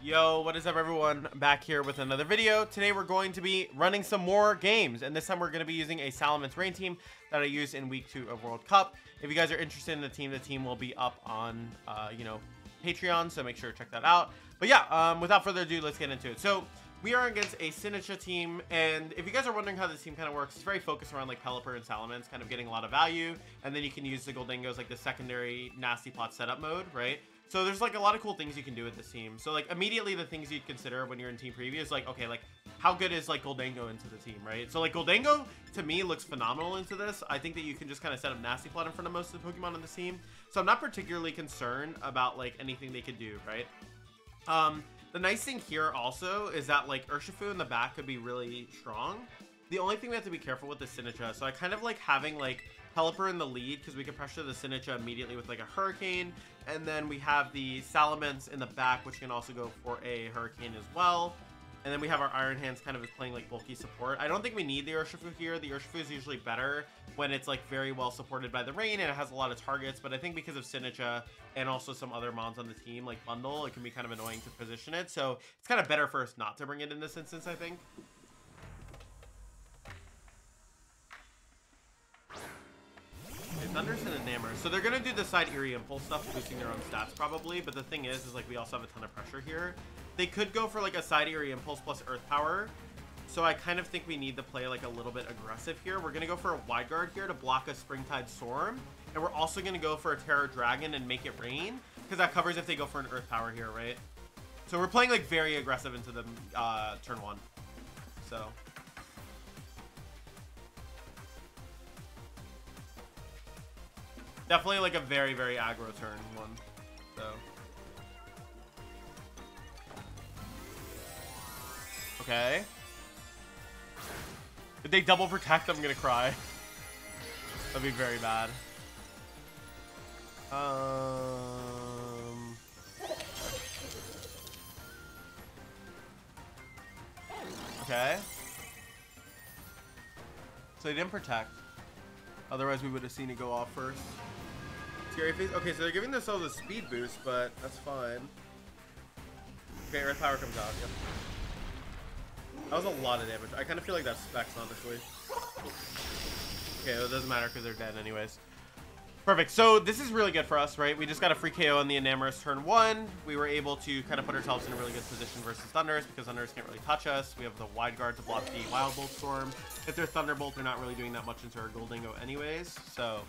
Yo, what is up everyone? Back here with another video. Today we're going to be running some more games, and this time we're going to be using a Salamence rain team that I used in week 2 of World Cup. If you guys are interested in the team will be up on, Patreon, so make sure to check that out. But yeah, without further ado, let's get into it. So we are against a Sinistcha team, and if you guys are wondering how this team kind of works, it's very focused around like Pelipper and Salamence, kind of getting a lot of value, and then you can use the Goldingos like the secondary nasty plot setup mode, right? So there's like a lot of cool things you can do with this team. So like immediately the things you'd consider when you're in team preview is like, okay, like how good is like Goldingo into the team, right? So like Goldingo to me looks phenomenal into this. I think that you can just kind of set up nasty plot in front of most of the Pokemon on the team. So I'm not particularly concerned about like anything they could do, right? The nice thing here also is that like Urshifu in the back could be really strong. The only thing we have to be careful with is Sinistcha. So I kind of like having like Pelipper in the lead because we can pressure the Sinistcha immediately with like a Hurricane. And then we have the Salamence in the back, which can also go for a Hurricane as well. And then we have our Iron Hands kind of as playing like bulky support. I don't think we need the Urshifu here. The Urshifu is usually better when it's like very well supported by the rain and it has a lot of targets. But I think because of Sinistcha and also some other mons on the team like Bundle, it can be kind of annoying to position it. So it's kind of better for us not to bring it in this instance, I think. Thunderous and Enamor. So they're gonna do the side Eerie Impulse stuff, boosting their own stats probably. But the thing is like we also have a ton of pressure here. They could go for like a side Eerie Impulse plus Earth Power. So I kind of think we need to play like a little bit aggressive here. We're gonna go for a Wide Guard here to block a Springtide Storm, and we're also gonna go for a Terror Dragon and make it rain because that covers if they go for an Earth Power here, right? So we're playing like very aggressive into the turn 1. So. Definitely like a very, very aggro turn 1. So. Okay. If they double protect, I'm gonna cry. That'd be very bad. Okay. So they didn't protect. Otherwise, we would have seen it go off first. Scary face. Okay, so they're giving themselves a speed boost, but that's fine. Okay, Earth Power comes out. Yep. That was a lot of damage. I kind of feel like that's specs, honestly. Okay, it doesn't matter because they're dead anyways. Perfect. So this is really good for us, right? We just got a free KO on the Enamorous turn 1. We were able to kind of put ourselves in a really good position versus Thunderous because Thunderous can't really touch us. We have the Wide Guard to block the Wild Bolt Storm. If they're Thunderbolt, they're not really doing that much into our Goldingo anyways. So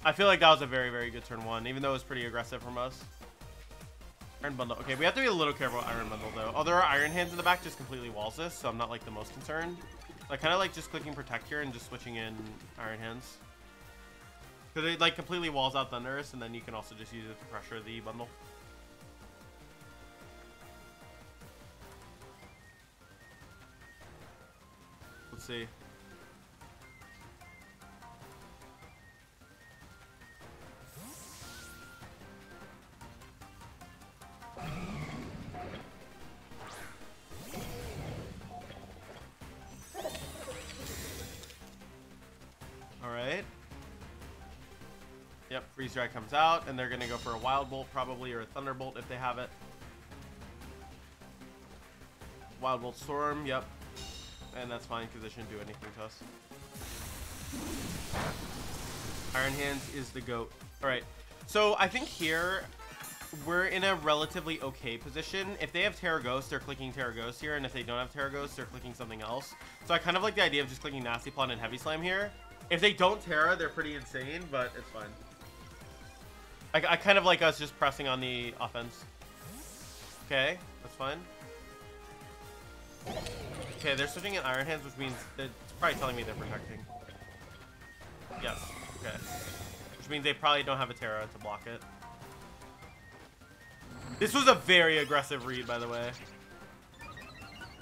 I feel like that was a very, very good turn 1, even though it was pretty aggressive from us. Iron Bundle. Okay, we have to be a little careful with Iron Bundle, though. Although our Iron Hands in the back just completely walls this, so I'm not, like, the most concerned. I kind of like just clicking Protect here and just switching in Iron Hands. Because it, like, completely walls out Thunderous, and then you can also just use it to pressure the Bundle. Let's see. Alright. Yep, Freeze Dry comes out, and they're going to go for a Wild Bolt probably, or a Thunderbolt if they have it. Wild Bolt Storm, yep. And that's fine because they shouldn't do anything to us. Iron Hands is the GOAT. Alright, so I think here we're in a relatively okay position. If they have Terra Ghost, they're clicking Terra Ghost here, and if they don't have Terra Ghost, they're clicking something else. So I kind of like the idea of just clicking Nasty Plot and Heavy Slam here. If they don't Terra, they're pretty insane, but it's fine. I kind of like us just pressing on the offense. Okay, that's fine. Okay, they're switching in Iron Hands, which means it's probably telling me they're protecting. Yes, okay. Which means they probably don't have a Terra to block it. This was a very aggressive read, by the way.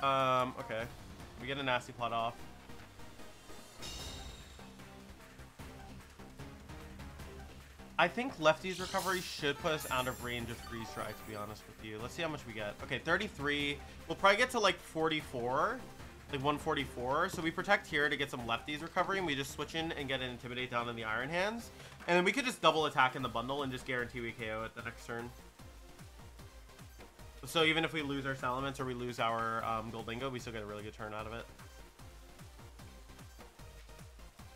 Okay. We get a Nasty Plot off. I think Lefty's recovery should put us out of range of Freeze Dry, to be honest with you. Let's see how much we get. Okay, 33. We'll probably get to like 44. Like 144. So we protect here to get some Lefty's recovery, and we just switch in and get an Intimidate down in the Iron Hands. And then we could just double attack in the bundle and just guarantee we KO at the next turn. So even if we lose our Salamence or we lose our Goldingo, we still get a really good turn out of it.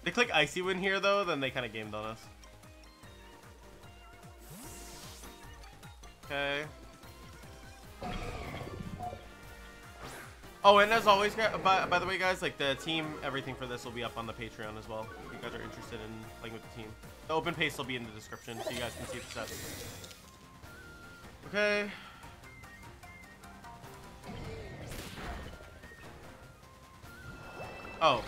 They click Icy Wind here though, then they kind of gamed on us. Okay. Oh, and as always, by the way, guys, like the team, everything for this will be up on the Patreon as well. If you guys are interested in playing with the team, the open pace will be in the description, so you guys can see the sets. Okay. Oh,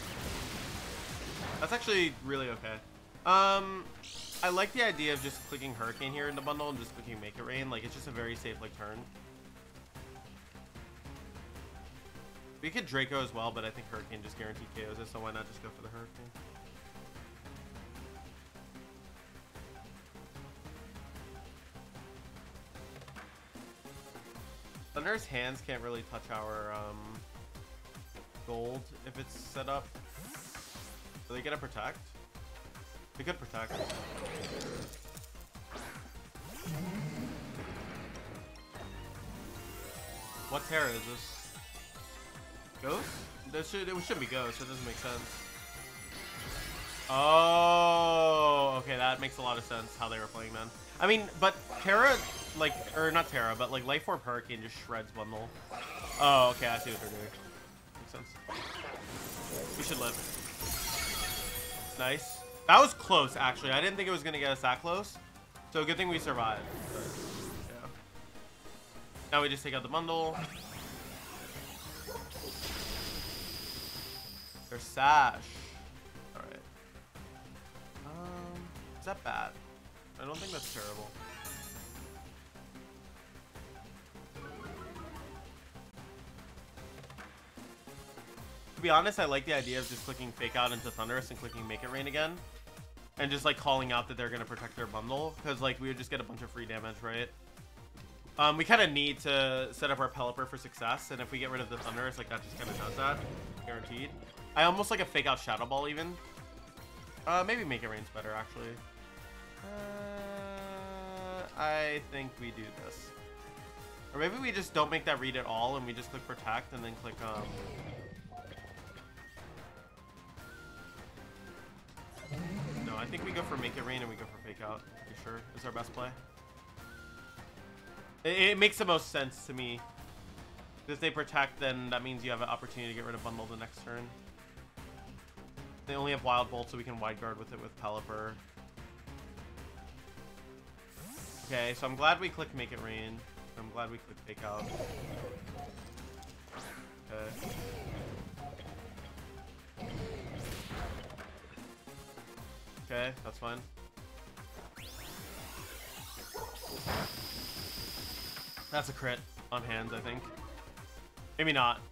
that's actually really okay. I like the idea of just clicking Hurricane here in the bundle and just clicking Make It Rain. Like, it's just a very safe like turn. We could Draco as well, but I think Hurricane just guaranteed KOs it, so why not just go for the Hurricane? Thunder's hands can't really touch our gold if it's set up. Are they gonna protect? They could protect. What Terra is this? Ghost? It should be Ghost. It doesn't make sense. Oh, okay, that makes a lot of sense how they were playing then. I mean, but Terra, like, or not Terra, but like Life Orb Hurricane just shreds bundle. Oh, okay, I see what they're doing. Makes sense. We should live. Nice. That was close, actually. I didn't think it was gonna get us that close. So good thing we survived. But, yeah. Now we just take out the bundle. Their Sash. Alright. Is that bad? I don't think that's terrible. To be honest, I like the idea of just clicking Fake Out into Thunderous and clicking Make It Rain again. And just like calling out that they're going to protect their bundle. Because like we would just get a bunch of free damage, right? We kind of need to set up our Pelipper for success. And if we get rid of the Thunderous, like that just kind of does that. Guaranteed. I almost like a Fake Out Shadow Ball even. Maybe Make It Rain's better actually. I think we do this. Or maybe we just don't make that read at all and we just click Protect and then click No, I think we go for Make It Rain and we go for Fake Out. Pretty sure is our best play. It makes the most sense to me. If they protect, then that means you have an opportunity to get rid of bundle the next turn. They only have Wild Bolt, so we can Wide Guard with it with Pelipper. Okay, so I'm glad we clicked Make It Rain. I'm glad we clicked Fake Out. Okay. Okay, that's fine. That's a crit on hands, I think. Maybe not.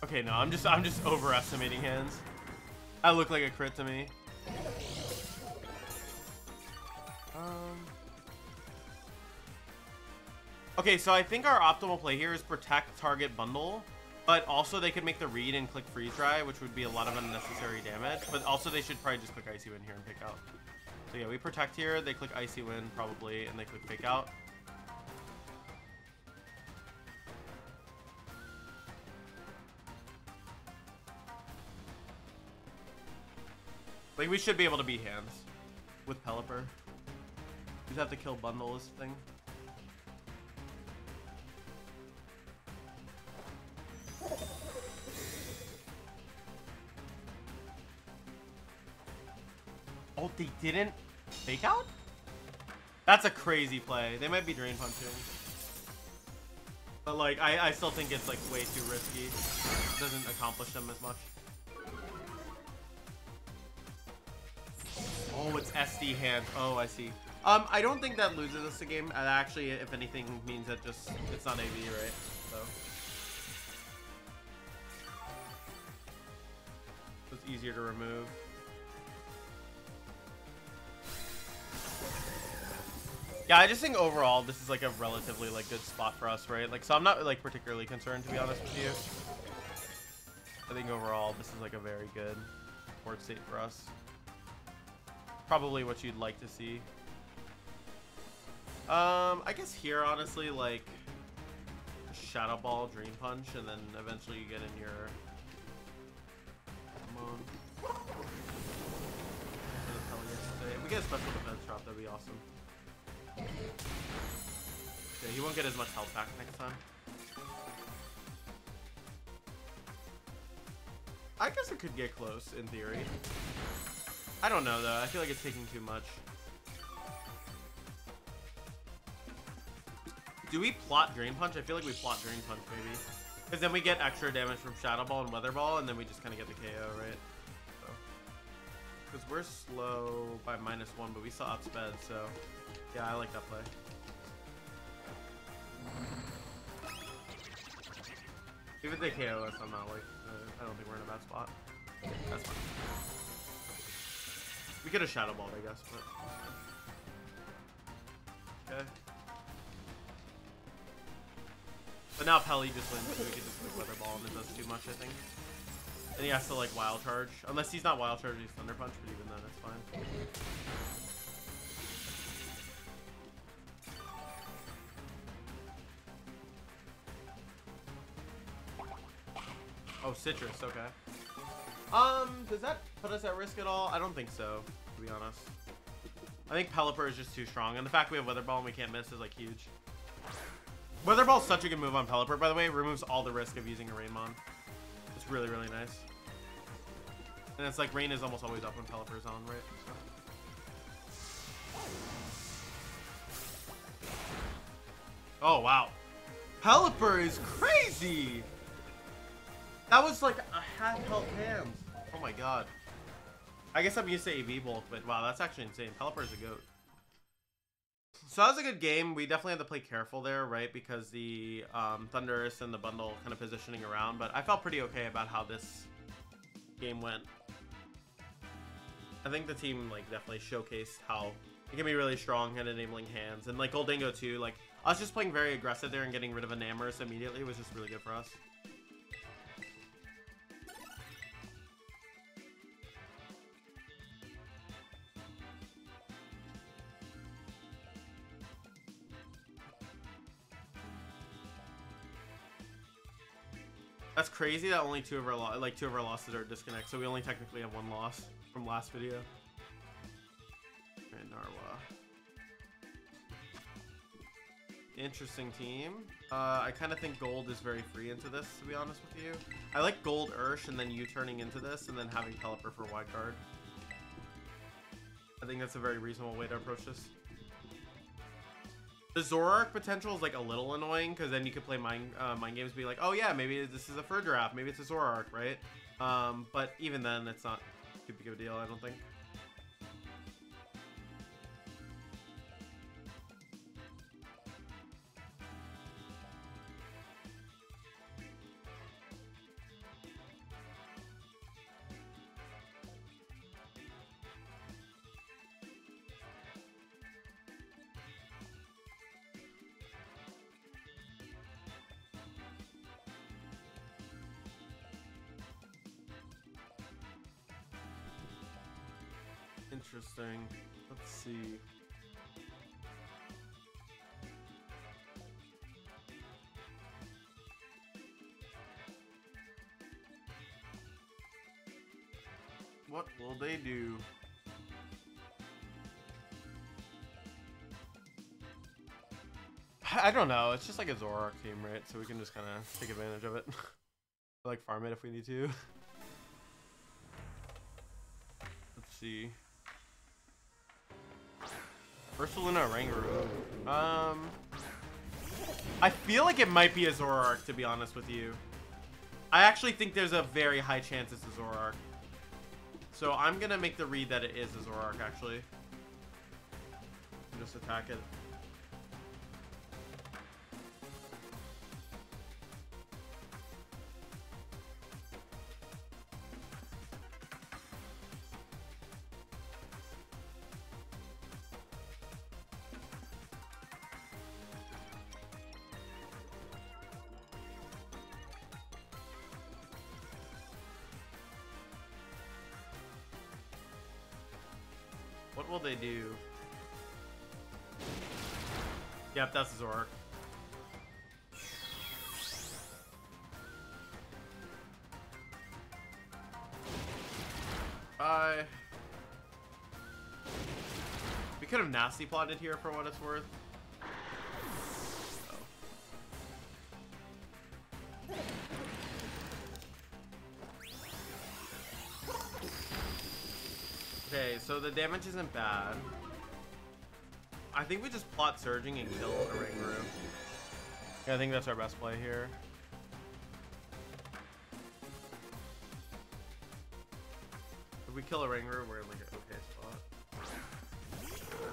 Okay, no, I'm just overestimating hands. That looked like a crit to me. Okay, so I think our optimal play here is protect target bundle, but also they could make the read and click freeze dry, which would be a lot of unnecessary damage. But also they should probably just click Icy Wind here and pick out. So yeah, we protect here, they click Icy Wind probably, and they click fake out. Like, we should be able to beat hands with Pelipper. We just have to kill bundle this thing. Oh, they didn't fake out? That's a crazy play. They might be drain punching. But like, I still think it's like way too risky. It doesn't accomplish them as much. Oh, it's SD hand. Oh, I see. I don't think that loses us the game. That actually, if anything, means that just it's not AV, right? So it's easier to remove. Yeah, I just think overall this is like a relatively like good spot for us, right? Like, so I'm not like particularly concerned, to be honest with you. I think overall this is like a very good board state for us. Probably what you'd like to see. I guess here, honestly, like, Shadow Ball, Dream Punch, and then eventually you get in your Pokémon. If we get a special defense drop, that'd be awesome. Okay, he won't get as much health back next time. I guess it could get close in theory. I don't know though. I feel like it's taking too much. Do we plot Drain Punch? I feel like we plot Drain Punch maybe. Because then we get extra damage from Shadow Ball and Weather Ball, and then we just kind of get the KO, right? So. Because we're slow by -1, but we still outsped, so yeah, I like that play. Even if they KO us, I'm not like, I don't think we're in a bad spot. That's fine. We could have Shadow Balled, I guess, but okay. But now Pelly just wins, so we can just like Weather Ball and it does too much, I think. And he has to like Wild Charge. Unless he's not Wild Charge, he's Thunder Punch, but even then it's fine. Oh, Citrus, okay. Does that put us at risk at all? I don't think so, to be honest. I think Pelipper is just too strong, and the fact we have Weather Ball and we can't miss is like huge. Weather Ball is such a good move on Pelipper, by the way. It removes all the risk of using a Rainmon. It's really, really nice. And it's like Rain is almost always up when Pelipper's on, right? So. Oh, wow. Pelipper is crazy! That was like a half health hands. Oh my god. I guess I'm used to AV bulk, but wow, that's actually insane. Pelipper is a goat. So that was a good game. We definitely had to play careful there, right? Because the Thundurus and the bundle kind of positioning around. But I felt pretty okay about how this game went. I think the team like definitely showcased how it can be really strong at enabling hands. And like Goldingo too. Like us just playing very aggressive there and getting rid of a Namorous immediately was just really good for us. That's crazy that only two of our losses are disconnect, so we only technically have one loss from last video. And Narwa. Interesting team. I kind of think Gold is very free into this, to be honest with you. I like Gold Ursh and then you turning into this and then having Pelipper for Wide Card. I think that's a very reasonable way to approach this. The Zoroark potential is like a little annoying because then you could play mind games and be like, oh yeah, maybe this is a fur giraffe, maybe it's a Zoroark, right? But even then, it's not too big of a deal, I don't think. Interesting. Let's see. What will they do? I don't know. It's just like a Zoroark team, right? So we can just kind of take advantage of it. Like farm it if we need to. Let's see. Ursaluna Rangaroo. I feel like it might be a Zoroark, to be honest with you. I actually think there's a very high chance it's a Zoroark. So I'm gonna make the read that it is a Zoroark, actually. And just attack it. What will they do? Yep, that's a Zoroark. could have nasty plotted here for what it's worth. Okay, so the damage isn't bad. I think we just plot surging and kill a Ringuru. Yeah, I think that's our best play here. If we kill a Ringuru, we're in like an okay spot.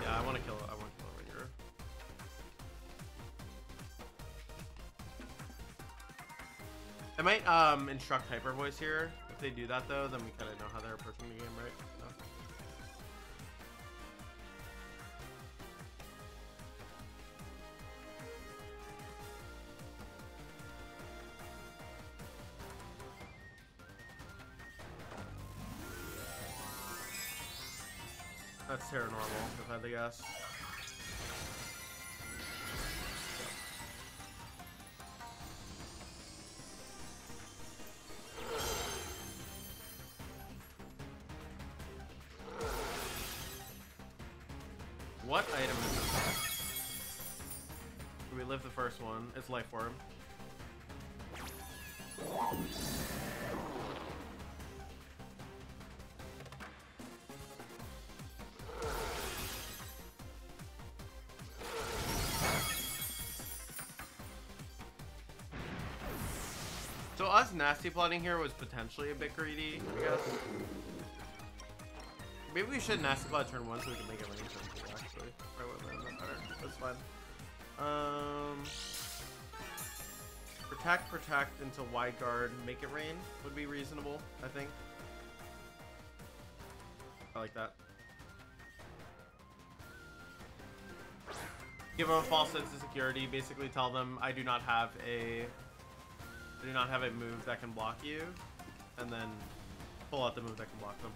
Yeah, I want to kill a Ringuru. I might instruct Hyper Voice here. If they do that though, then we kind of know how they're approaching the game, right? So. That's Terra normal, if I had to guess. What item is this? Do we live the first one? It's Life Orb. So us nasty plotting here was potentially a bit greedy, I guess. Maybe we should nasty plot turn 1 so we can make it rain turn 2, actually. Probably would have been better. That's fine. Protect into wide guard, make it rain would be reasonable, I think. I like that. Give them a false sense of security. Basically tell them I do not have a move that can block you, and then pull out the move that can block them.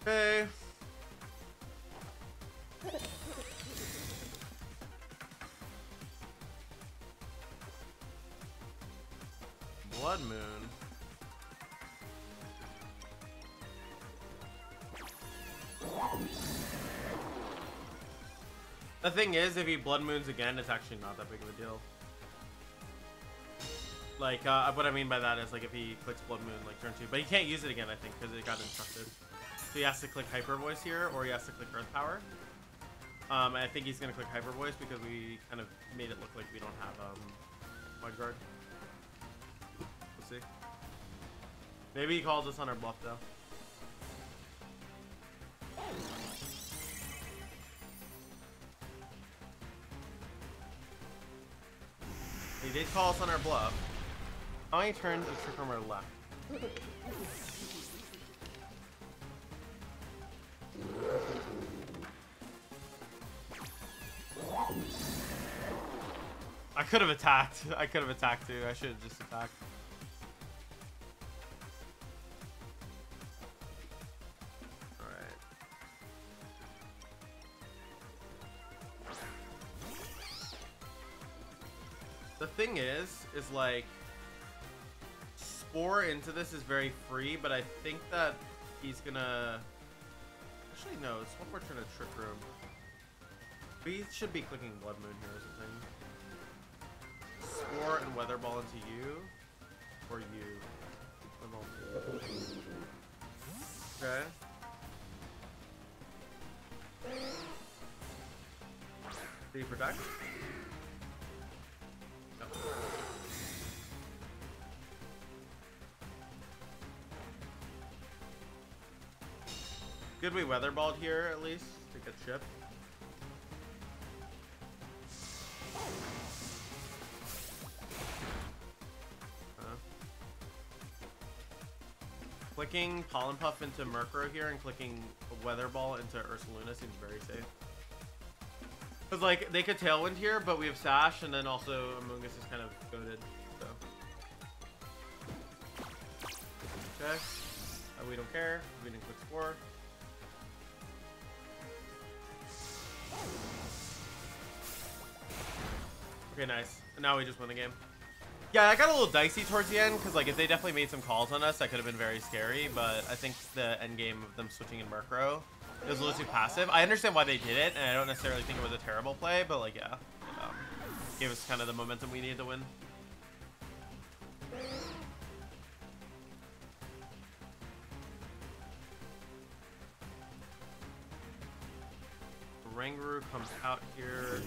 Okay. Blood Moon. The thing is, if he Blood Moons again, it's actually not that big of a deal. Like, what I mean by that is, like, if he clicks Blood Moon, like, turn 2. But he can't use it again, I think, because it got instructed. So he has to click Hyper Voice here, or he has to click Earth Power. I think he's going to click Hyper Voice because we kind of made it look like we don't have, Wide Guard. We'll see. Maybe he calls us on our bluff, though. He did call us on our bluff. How many turns is Trick Room left? I could have attacked. I could have attacked too. I should have just attacked. Alright. The thing is like, Spore into this is very free, but I think that he's gonna... Actually, no, it's one more turn of Trick Room. We should be clicking Blood Moon here or something. Spore and Weather Ball into you. Or you. Okay. Did he protect? No. Good we Weather Balled here at least to get chip. Clicking Pollen Puff into Murkrow here and clicking Weather Ball into Ursaluna seems very safe. Because, like, they could Tailwind here, but we have Sash, and then also Amoonguss is kind of goated, so. Okay. We don't care. We didn't quick score. Okay, nice. And now we just win the game. Yeah, I got a little dicey towards the end because, like, if they definitely made some calls on us, that could have been very scary. But I think the end game of them switching in Murkrow, it was a little too passive. I understand why they did it, and I don't necessarily think it was a terrible play, but, like, yeah, gave us kind of the momentum we needed to win. Rangaroo comes out here,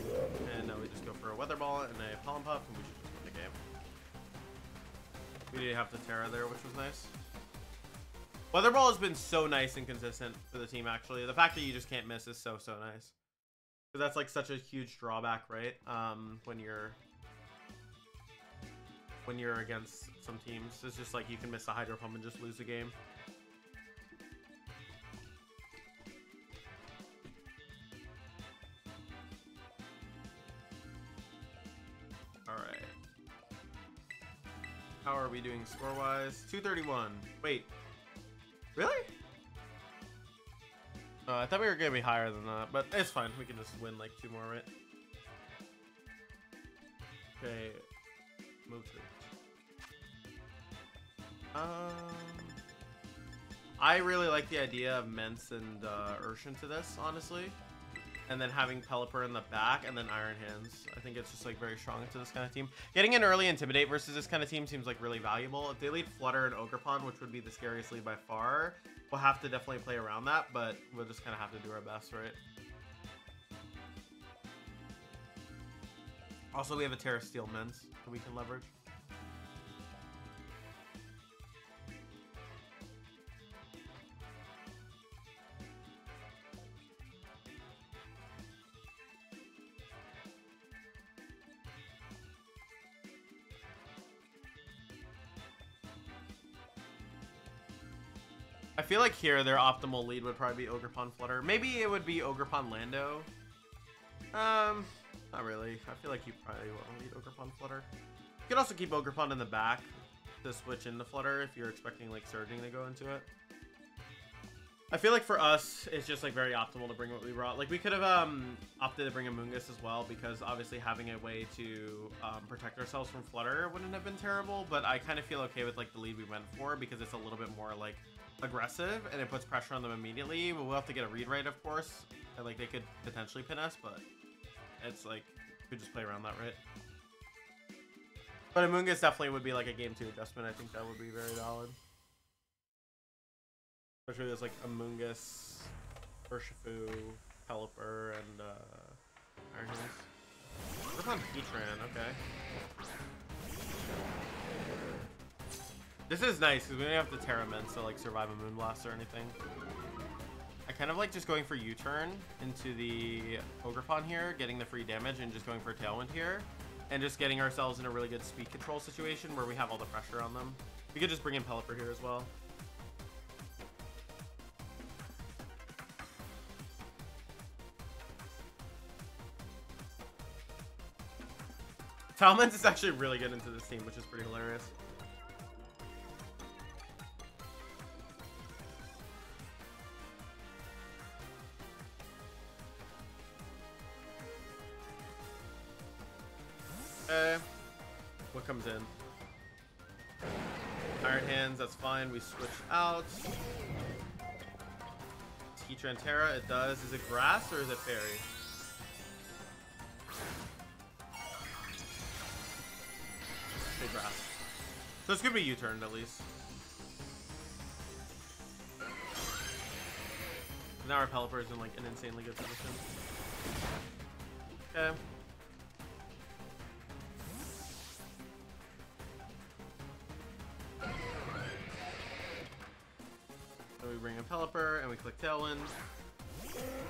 and now we just go for a Weather Ball and a Pollen Puff, and we should just win the game. We didn't have to Terra there, which was nice. Weather Ball has been so nice and consistent for the team, actually. The fact that you just can't miss is so nice. Because that's like such a huge drawback, right? When you're against some teams. It's just like you can miss the Hydro Pump and just lose the game. Alright. How are we doing score-wise? 231. Wait. Really? Oh, I thought we were going to be higher than that, but it's fine. We can just win like 2 more, right? Okay. Move to... I really like the idea of Mence and Urshian to this, honestly. And then having Pelipper in the back, and then Iron Hands. I think it's just like very strong into this kind of team. Getting an early Intimidate versus this kind of team seems like really valuable. If they lead Flutter and Ogerpon, which would be the scariest lead by far, we'll have to definitely play around that, but we'll just kind of have to do our best, right? Also, we have a Terra Steel Mence that we can leverage. I feel like here their optimal lead would probably be Ogerpon Flutter. Maybe it would be Ogerpon Lando. Not really. I feel like you probably want to lead Ogerpon Flutter. You could also keep Ogerpon in the back to switch into Flutter if you're expecting like Surging to go into it. I feel like for us, it's just like very optimal to bring what we brought. Like we could have opted to bring a Moongus as well, because obviously having a way to protect ourselves from Flutter wouldn't have been terrible. But I kind of feel okay with like the lead we went for, because it's a little bit more like aggressive and it puts pressure on them immediately. We'll have to get a read right, of course, and like they could potentially pin us, but it's like we just play around that, right? But a Moongus definitely would be like a game 2 adjustment. I think that would be very valid, especially there's like a Moongus, Urshifu, Pelipper, and Iron Hands. What's on Heatran? Okay. This is nice because we don't have to Terra Mence to like survive a Moonblast or anything. I kind of like just going for U-turn into the Ogerpon here, getting the free damage, and just going for a Tailwind here, and just getting ourselves in a really good speed control situation where we have all the pressure on them. We could just bring in Pelipper here as well. Salamence is actually really good into this team, which is pretty hilarious. Okay. What comes in? Iron Hands, that's fine. We switch out. Heatran Terra, it does. Is it grass or is it fairy? Say grass. So it's gonna be U-turned at least. Now our Pelipper is in like an insanely good position. Okay. So we bring in Pelipper and we click Tailwind.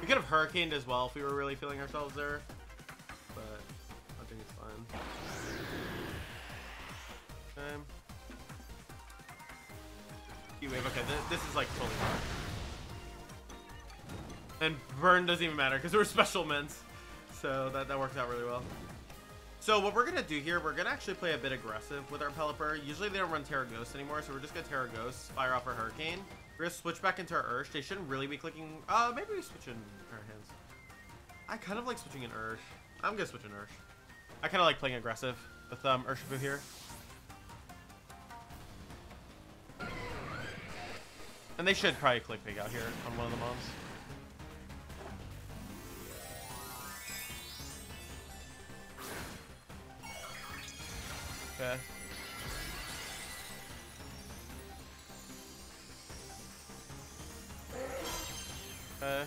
We could have Hurricaned as well if we were really feeling ourselves there, but I think it's fine. Okay. Wave. Okay, this is like totally fine. And burn doesn't even matter because we're special Mence, so that works out really well. So what we're going to do here, we're going to actually play a bit aggressive with our Pelipper. Usually they don't run Terra Ghost anymore, so we're just going to Terra Ghost, fire off our Hurricane. We're going to switch back into our Ursh. They shouldn't really be clicking. Maybe we switch in our hands. I kind of like switching in Ursh. I'm going to switch in Ursh. I kind of like playing aggressive with Urshifu here. And they should probably click Fake Out here on one of the mons. Okay. Okay.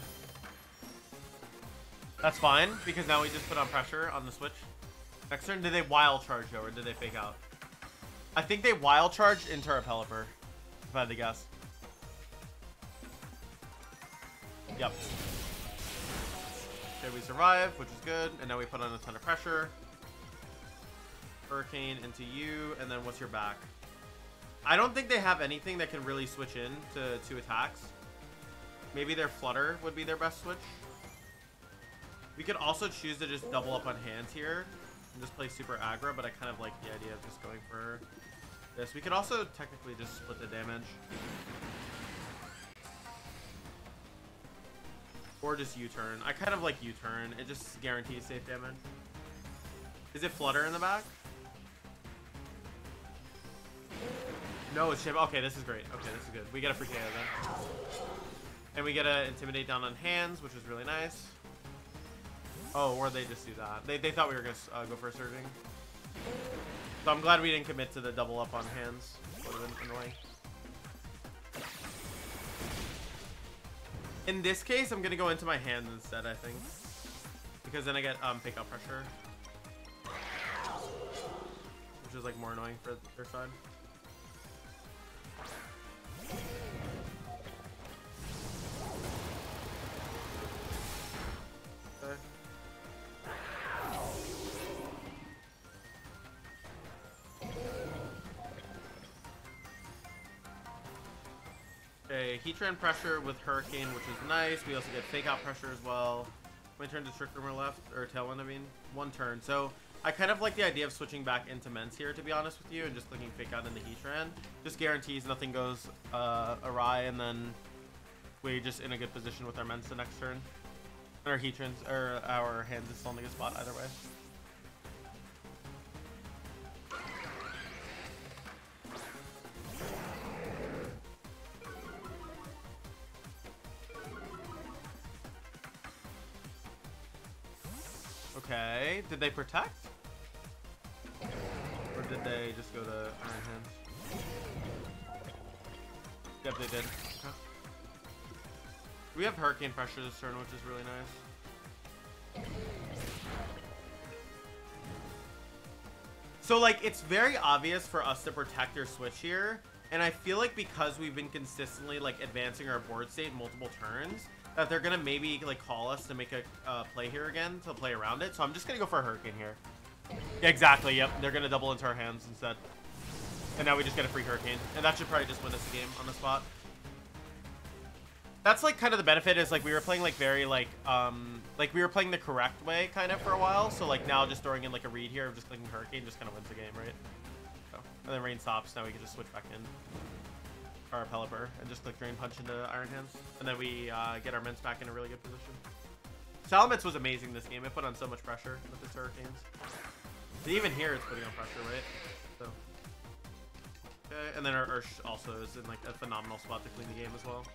That's fine, because now we just put on pressure on the switch. Next turn, did they wild charge though, or did they fake out? I think they wild charged into our Pelipper, if I had to guess. Yep. Okay, we survive, which is good, and now we put on a ton of pressure. Hurricane into you, and then what's your back? I don't think they have anything that can really switch in to two attacks. Maybe their Flutter would be their best switch. We could also choose to just double up on hands here and just play super aggro, but I kind of like the idea of just going for this. We could also technically just split the damage. Or just U-turn. I kind of like U-turn. It just guarantees safe damage. Is it Flutter in the back? No, it's Chip. Okay, this is great. Okay, this is good. We get a free KO then. And we get a Intimidate down on hands, which is really nice. Oh, or they just do that. They thought we were going to go for a Surging. So I'm glad we didn't commit to the double up on hands. Would have been annoying. In this case, I'm going to go into my hands instead, I think. Because then I get Fake Out pressure. Which is like more annoying for their side. Okay, Heatran pressure with Hurricane, which is nice. We also get Fake Out pressure as well. My turn to Trick Room left, or Tailwind, I mean. One turn. So I kind of like the idea of switching back into Mence here, to be honest with you, and just clicking Fake Out into Heatran. Just guarantees nothing goes awry, and then we just in a good position with our Mence the next turn. And our Heatrans, or our hands is still in a good spot either way. Okay, did they protect? Or did they just go to Iron Hands? Yep, they did. Okay. We have Hurricane pressure this turn, which is really nice. So, like, it's very obvious for us to protect your switch here. And I feel like because we've been consistently, like, advancing our board state multiple turns, that they're gonna maybe like call us to make a play here again to play around it. So I'm just gonna go for a Hurricane here. Yeah, exactly. Yep, they're gonna double into our hands instead, and now we just get a free Hurricane, and that should probably just win us the game on the spot. That's like kind of the benefit is like we were playing like very like we were playing the correct way kind of for a while. So like now just throwing in like a read here of just clicking Hurricane just kind of wins the game, right? So, and then rain stops. Now we can just switch back in our Pelipper and just click Drain Punch into Iron Hands, and then we get our Mence back in a really good position. Salamence was amazing this game. It put on so much pressure with its Hurricanes. And even here it's putting on pressure, right? So okay, and then our Ursh also is in like a phenomenal spot to clean the game as well.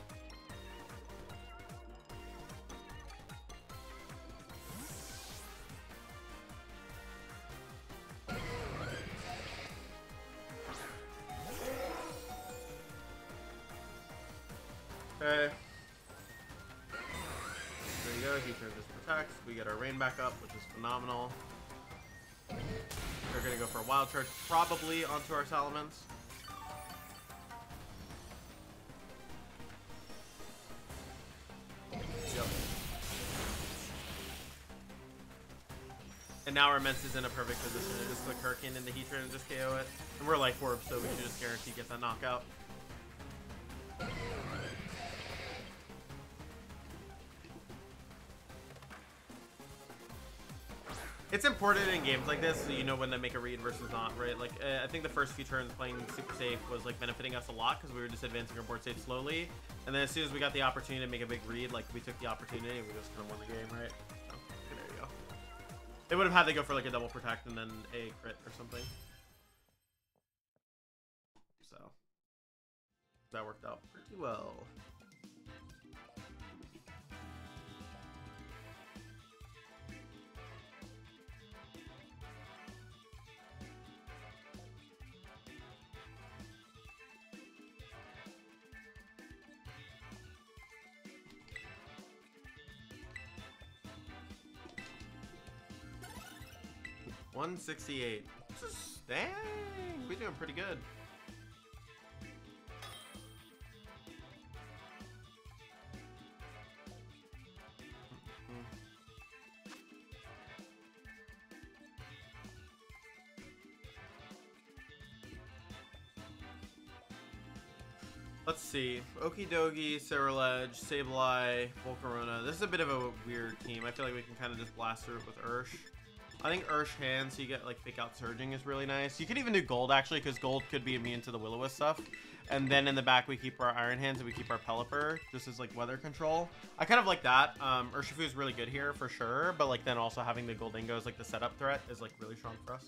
Okay. There you go. Heatran just protects. We get our rain back up, which is phenomenal. They're gonna go for a wild charge, probably onto our Salamence. Yep. And now our Mence is in a perfect position to just click Hurricane into Heatran and just KO it. And we're Life Orb, so we should just guarantee get that knockout. It's important in games like this so you know when to make a read versus not, right? Like, I think the first few turns playing super safe was like benefiting us a lot because we were just advancing our board state slowly. And then as soon as we got the opportunity to make a big read, like we took the opportunity and we just kind of won the game, right? So, there you go. They would have had to go for like a double protect and then a crit or something. So, that worked out pretty well. $168. Dang, we're doing pretty good. Let's see. Okie Dokie, Scarlet, Sableye, Volcarona. This is a bit of a weird team. I feel like we can kind of just blast through it with Ursh. I think Ursh hand, so you get like fake out surging is really nice. You could even do gold actually, because gold could be immune to the Will-O-Wisp stuff. And then in the back we keep our Iron Hands and we keep our Pelipper. This is like weather control. I kind of like that. Urshifu is really good here for sure, but like then also having the Goldingo as like the setup threat is like really strong for us.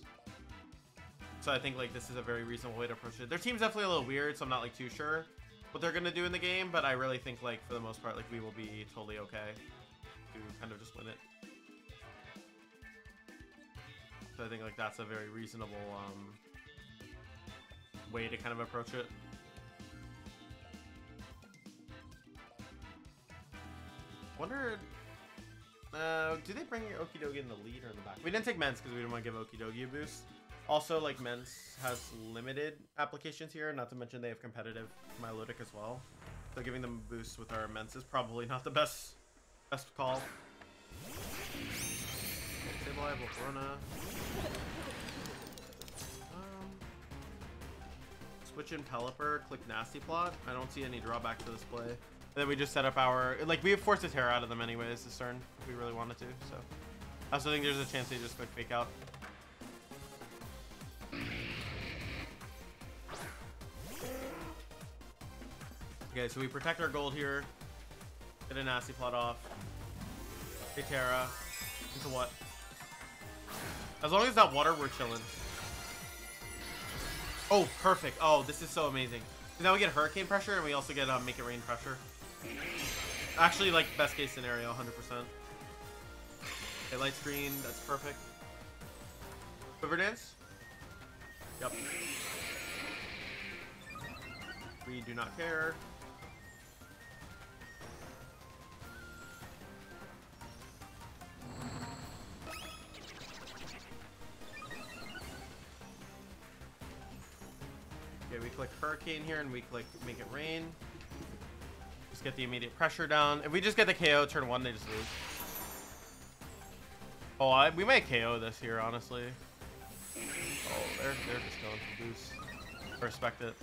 So I think like this is a very reasonable way to approach it. Their team's definitely a little weird, so I'm not like too sure what they're gonna do in the game, but I really think like for the most part like we will be totally okay to kind of just win it. So I think like that's a very reasonable way to kind of approach it. Wonder, do they bring your Okie Dokie in the lead or in the back? We didn't take Mence because we didn't want to give Okie Dokie a boost. Also, like Mence has limited applications here, not to mention they have competitive Milotic as well. So giving them a boost with our Mence is probably not the best call. Sableye, Volcarona. Switch in Pelipper, click Nasty Plot. I don't see any drawback to this play. And then we just set up our, like we have forced a Terra out of them anyways this turn if we really wanted to. So I also think there's a chance they just quick fake out. Okay, so we protect our gold here. Get a Nasty Plot off. Hey Terra. Into what? As long as it's not water, we're chilling. Oh, perfect. Oh, this is so amazing. So now we get Hurricane pressure and we also get Make It Rain pressure. Actually, like, best case scenario, 100%. Okay, light screen. That's perfect. Quiver Dance? Yep. We do not care. Okay, we click Hurricane here and we click Make It Rain. Just get the immediate pressure down. If we just get the KO turn 1, they just lose. Oh, we might KO this here, honestly. Oh, they're just going for boost. I respect it.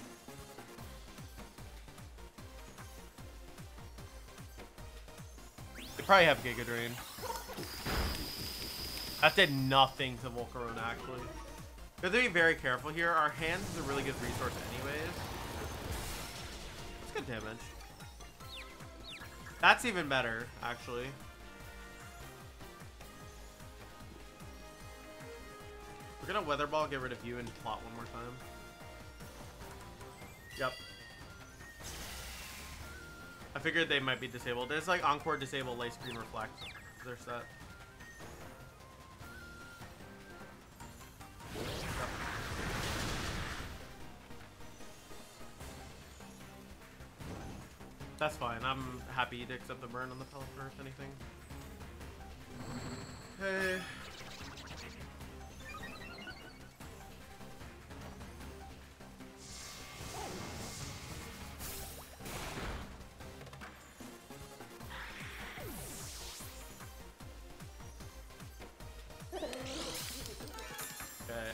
They probably have Giga Drain. That did nothing to Volcarona, actually. We have to be very careful here. Our hands is a really good resource anyways. That's good damage. That's even better, actually. We're gonna Weather Ball, get rid of you, and plot one more time. Yep. I figured they might be disabled. There's like Encore disable, Light Screen Reflect. There's that. That's fine. I'm happy to accept the burn on the Pelipper, if anything. Okay.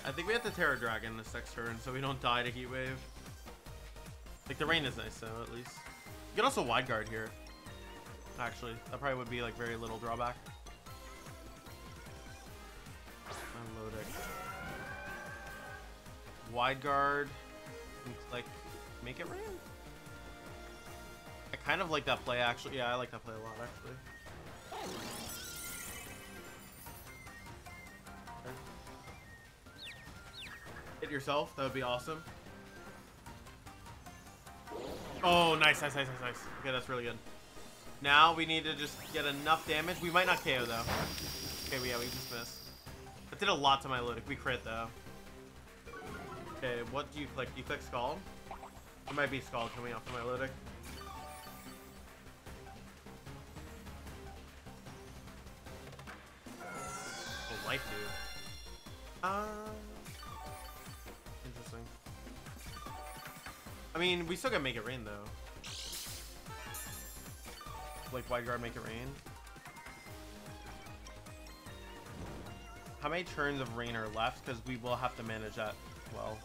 I think we have to Terra Dragon this next turn so we don't die to Heat Wave. Like, the rain is nice though, at least. You can also Wide Guard here. Actually, that probably would be like very little drawback. wide guard and click make it rain. I kind of like that play actually. Yeah, I like that play a lot actually. Okay. Hit yourself, that would be awesome. Oh, nice. Okay, that's really good. Now we need to just get enough damage. We might not KO though. Okay, we just missed. That did a lot to my Ludic. We crit though. Okay, what do you click? Do you click Scald? It might be Scald coming off of my Ludic. Oh, life dude. Interesting. I mean, we still gotta make it rain though. Like wide guard, make it rain. How many turns of rain are left? Because we will have to manage that well.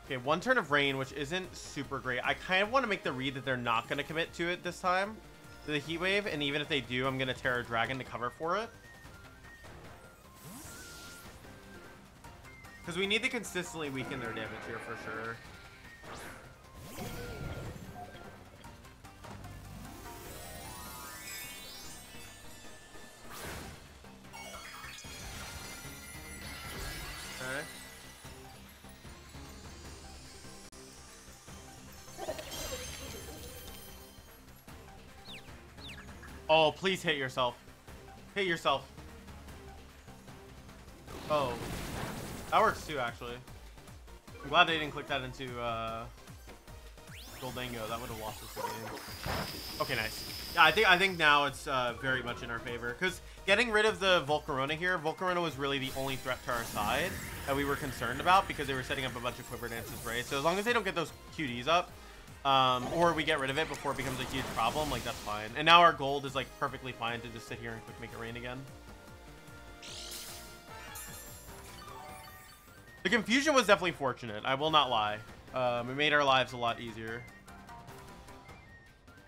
Okay, 1 turn of rain, which isn't super great. I kind of want to make the read that they're not going to commit to it this time, to the heat wave, and even if they do, I'm going to Terra Dragon to cover for it. Because we need to consistently weaken their damage here for sure. Oh, please hit yourself. Hit yourself. Oh. That works too, actually. I'm glad they didn't click that into Goldango. That would have lost us the game. Okay, nice. Yeah, I think now it's very much in our favor. Because getting rid of the Volcarona here, Volcarona was really the only threat to our side that we were concerned about because they were setting up a bunch of Quiver Dances, right? So as long as they don't get those QDs up, or we get rid of it before it becomes a huge problem, like that's fine. And now our gold is like perfectly fine to just sit here and quick make it rain again. The confusion was definitely fortunate, I will not lie. It made our lives a lot easier.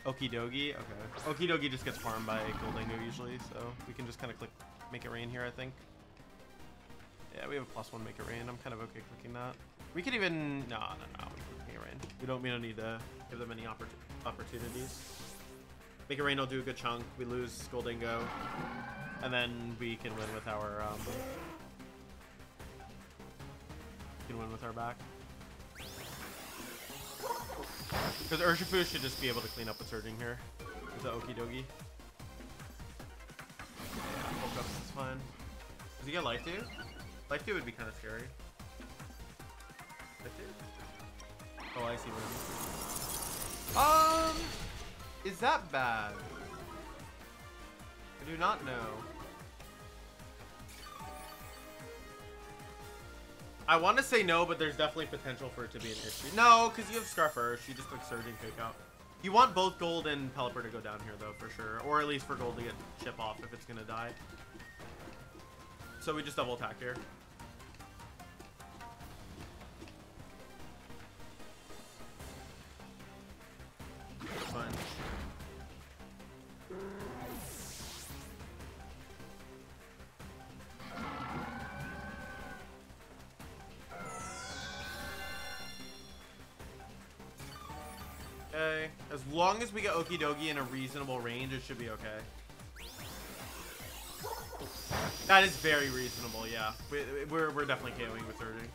Okie dokie, okay. Okie dokie just gets farmed by Goldango usually, so we can just kind of click make it rain here, I think. Yeah, we have a +1 make it rain. I'm kind of okay clicking that. We could even no. We can make it rain. We don't need to give them any opportunities. Make it rain will do a good chunk. We lose Goldango, and then we can win with our back. Because Urshifu should just be able to clean up with Surging here. Is that okie dokie? Yeah, Poke Ups is fine. Does he get Life Dew? Life Dew would be kind of scary. Life Dew? Oh, I see one. Is that bad? I do not know. I want to say no, but there's definitely potential for it to be an issue. No, because you have Scarf Urge. You just click Surging Fake Out. You want both Gold and Pelipper to go down here, though, for sure. Or at least for Gold to get Chip off if it's going to die. So we just double attack here. Fine. Okay. As long as we get Okie Dokie in a reasonable range, it should be okay. That is very reasonable, yeah. We're definitely KOing with Surging.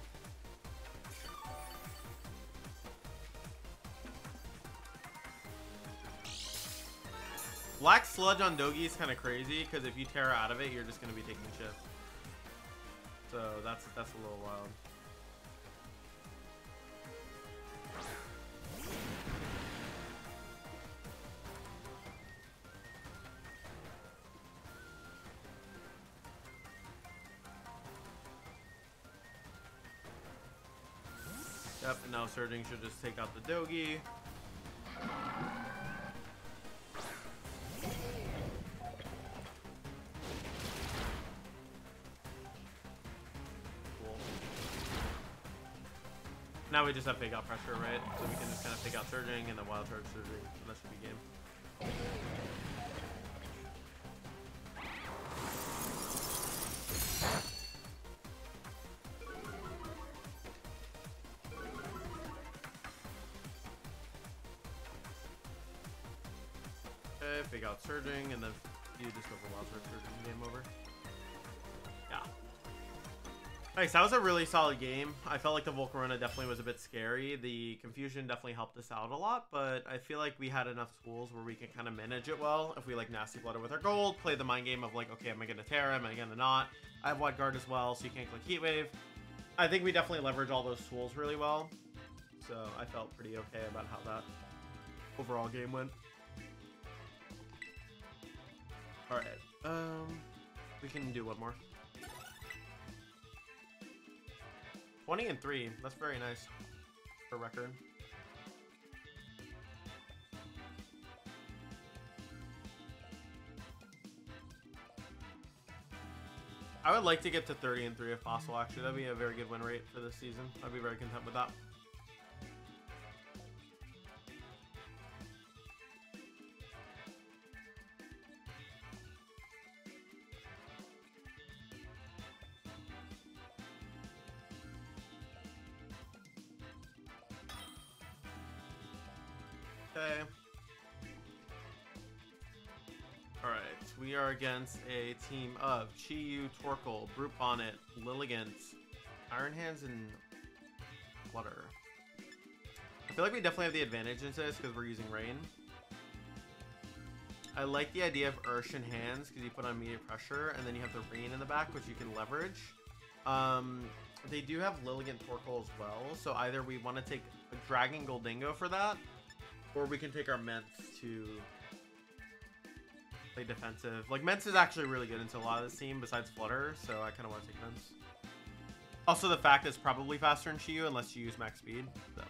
Black Sludge on Dogi is kind of crazy because if you Terra out of it, you're just going to be taking chip. So that's a little wild. Yep, and now Surging should just take out the Dogi. Cool. Now we just have Fake Out pressure, right? So we can just kind of Fake Out Surging and then Wild Charge Surging. And that should be game. fake out surging, and then you just go for wild surge, surging, game over. Yeah. Nice, that was a really solid game. I felt like the Volcarona definitely was a bit scary. The confusion definitely helped us out a lot, but I feel like we had enough tools where we can kind of manage it well. If we like nasty flutter with our gold, play the mind game of like, okay, am I gonna Terra, am I gonna not? I have wide guard as well, so you can't click Heat Wave. I think we definitely leverage all those tools really well. So I felt pretty okay about how that overall game went. Alright, we can do one more. 20-3, that's very nice for record. I would like to get to 30-3 if possible, actually. That'd be a very good win rate for this season. I'd be very content with that. Okay. Alright, we are against a team of Chi-Yu, Torkoal, Brute Bonnet, Lilligant, Iron Hands, and Flutter. I feel like we definitely have the advantage into this because we're using Rain. I like the idea of Ursh in hands because you put on immediate pressure, and then you have the Rain in the back, which you can leverage. They do have Lilligant Torkoal as well, so either we want to take a Dragon Goldingo for that, or we can take our Mence to play defensive. Like, Mence is actually really good into a lot of this team besides Flutter, so I kind of want to take Mence. Also, the fact is probably faster than Chi-Yu unless you use max speed, so.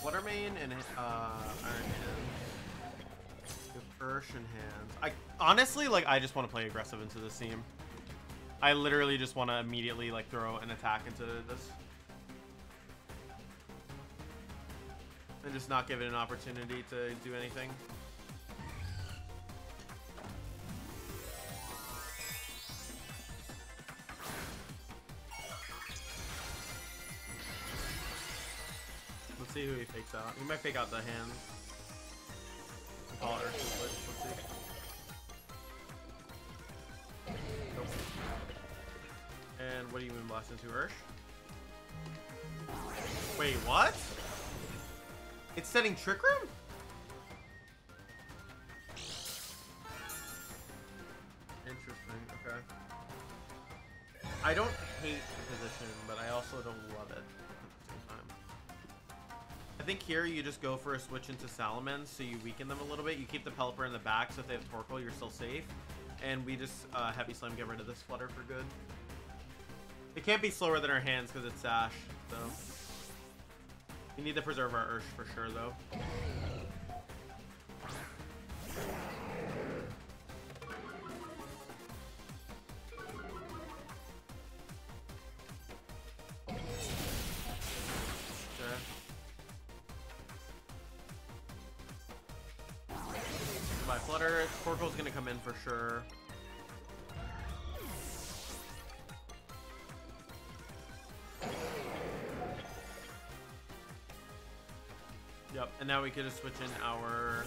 Flutter main and Iron Hands. With Ursh in hands. Honestly, like, I just want to play aggressive into this team. I literally just want to immediately like throw an attack into this. And just not give it an opportunity to do anything. Let's see who he fakes out. He might fake out the hand. Call it Ursh switch. Let's see. Nope. And what do you mean blast into Ursh? Wait, what? It's setting Trick Room? Interesting, okay. I don't hate the position, but I also don't love it at the same time. I think here you just go for a switch into Salamence, so you weaken them a little bit. You keep the Pelipper in the back, so if they have Torkoal, you're still safe. And we just Heavy Slam, get rid of this Flutter for good. It can't be slower than our hands because it's Sash, so. We need to preserve our Ursh for sure, though. Okay. My Flutter. Torkoal's gonna come in for sure. Yep, and now we could just switch in our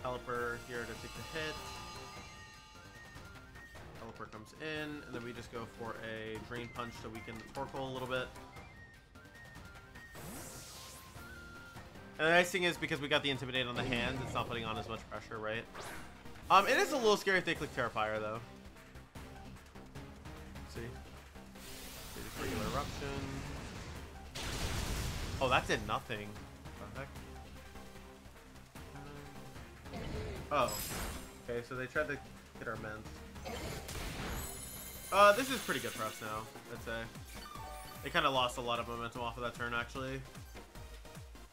Pelipper here to take the hit. Pelipper comes in, and then we just go for a Drain Punch to weaken the Torkoal a little bit. And the nice thing is, because we got the Intimidate on the hand, it's not putting on as much pressure, right? It is a little scary if they click Terrifier, though. Let's see. Just regular Eruption. Oh, that did nothing. What the heck? Oh. Okay, so they tried to get our Mence. This is pretty good for us now, I'd say. They kind of lost a lot of momentum off of that turn, actually.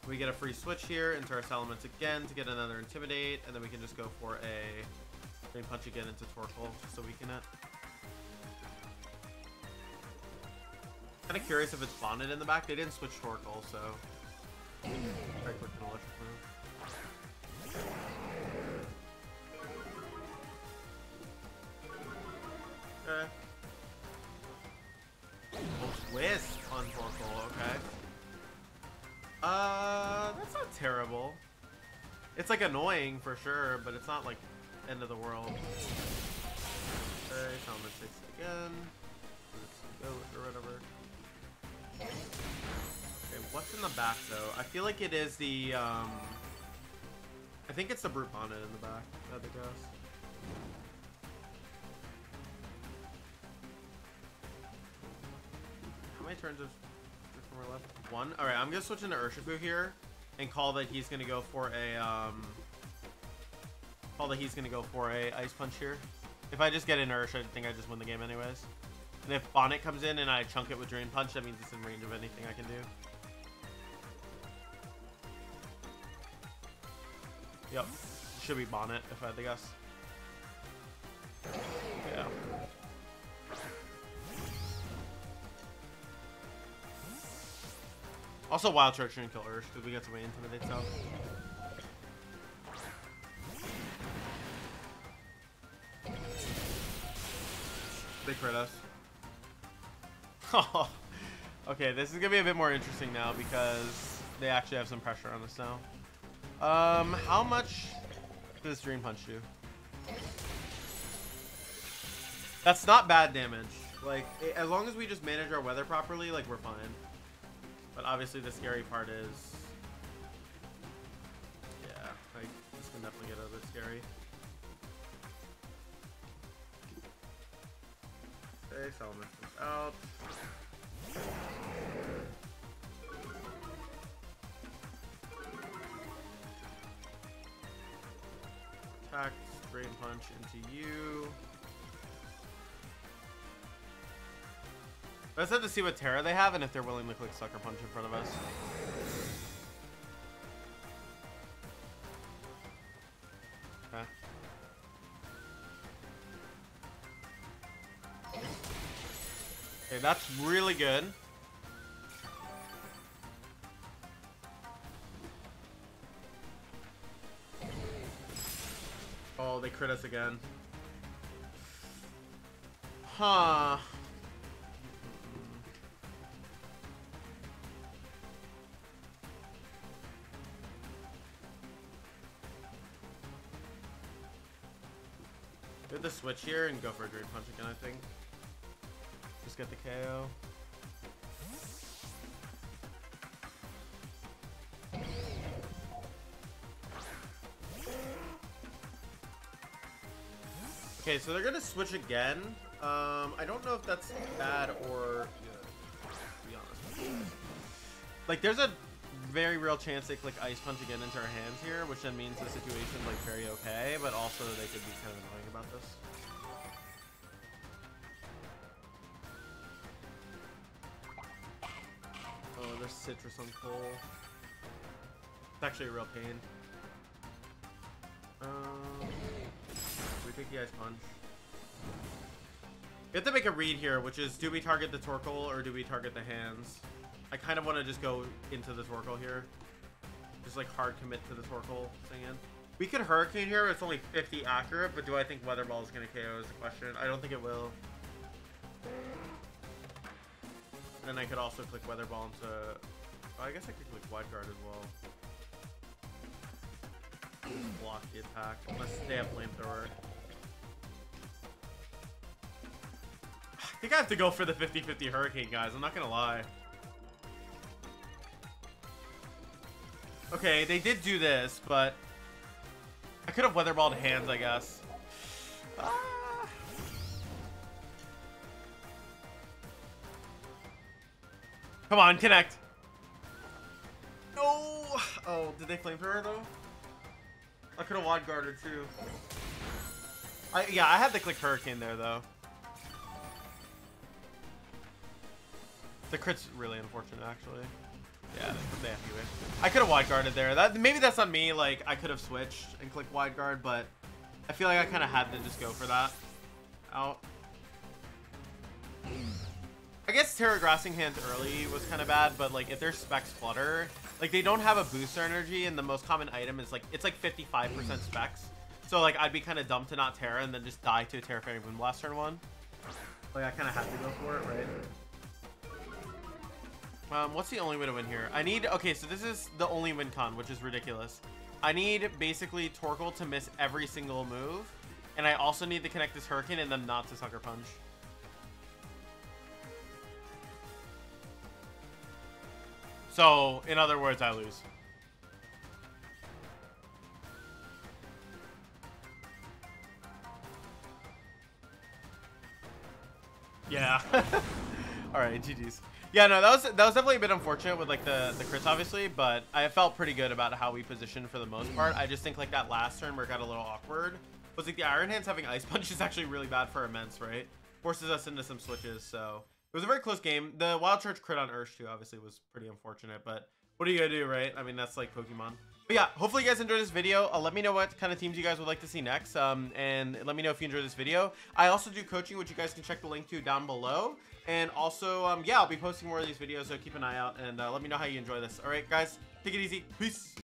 We get a free switch here into our Salamence again to get another Intimidate, and then we can just go for a Drain Punch again into Torkoal, just to weaken it. Kind of curious if it's bonded in the back. They didn't switch Torkoal, so very quick and electric move. Okay. Twist on Torkoal, okay. That's not terrible. It's like annoying for sure, but it's not like end of the world. Okay, Salamence takes it again. Let's go or whatever. Okay, what's in the back though? I feel like it is the I think it's the Brute Bonnet in the back, I have to guess. How many turns is more left? One. Alright, I'm gonna switch into Urshifu here and call that he's gonna go for a Ice Punch here. If I just get in Ursh, I think I just win the game anyways. And if Bonnet comes in and I chunk it with Drain Punch, that means it's in range of anything I can do. Yep. Should be Bonnet if I had to guess. Yeah. Also, Wild Charge shouldn't kill Ursh because we get some way Intimidate stuff. They crit us. Okay, this is gonna be a bit more interesting now because they actually have some pressure on us now. How much does Dream Punch do? That's not bad damage. Like, as long as we just manage our weather properly, like, we're fine. But obviously the scary part is... yeah, like, this can definitely get a bit scary. Okay, Salamence comes out. Attack, Drain Punch into you. I just have to see what Terra they have and if they're willing to click Sucker Punch in front of us. Okay. Okay, that's really good. Oh, they crit us again. Huh. We have to switch here and go for a Drain Punch again, I think. Just get the KO. Okay, so they're gonna switch again. I don't know if that's bad or good, to be honest with you. Like, there's a very real chance they click Ice Punch again into our hands here, which then means the situation's like very okay, but also they could be kind of annoying about this. Oh, there's Citrus on Coal. It's actually a real pain. We take the Ice Punch. We have to make a read here, which is, do we target the Torkoal or do we target the hands? I kind of want to just go into the Torkoal here. Just like hard commit to the Torkoal thing in. We could Hurricane here, it's only 50 accurate, but do I think Weather Ball is going to KO is the question. I don't think it will. And I could also click Weather Ball into... oh, I guess I could click Wide Guard as well. Just block the attack, unless they have Flamethrower. I think I have to go for the 50-50 Hurricane, guys. I'm not gonna lie. Okay, they did do this, but I could have Weatherballed hands, I guess. Ah. Come on, connect. No. Oh, did they Flamethrower though? I could have Wide Guarded too. Yeah, I had to click Hurricane there though. The crit's really unfortunate, actually. Yeah, they have you. I could have wide guarded there. Maybe that's on me. Like, I could have switched and clicked wide guard, but I feel like I kind of had to just go for that. Out. I guess Terra Grassing Hands early was kind of bad, but like if their specs flutter, like they don't have a booster energy, and the most common item is like it's like 55% specs. So like I'd be kind of dumb to not Terra and then just die to a Terra Fairy Moonblast turn 1. Like I kind of have to go for it, right? What's the only way to win here? I need, okay, so this is the only win con, which is ridiculous. I need basically Torkoal to miss every single move, and I also need to connect this Hurricane and then not to Sucker Punch. So, in other words, I lose. Yeah. All right, GG's. Yeah, no, that was definitely a bit unfortunate with like the crits, obviously, but I felt pretty good about how we positioned for the most part. I just think like that last turn where it got a little awkward was like the Iron Hands having Ice Punch is actually really bad for Immense, right? Forces us into some switches, so it was a very close game. The Wild Charge crit on Ursh too, obviously, was pretty unfortunate, but what are you gonna do, right? I mean, that's like Pokemon. But yeah, hopefully you guys enjoyed this video. Let me know what kind of teams you guys would like to see next, and let me know if you enjoyed this video. I also do coaching, which you guys can check the link to down below. And also, yeah, I'll be posting more of these videos, so keep an eye out, and let me know how you enjoy this. All right, guys, take it easy. Peace.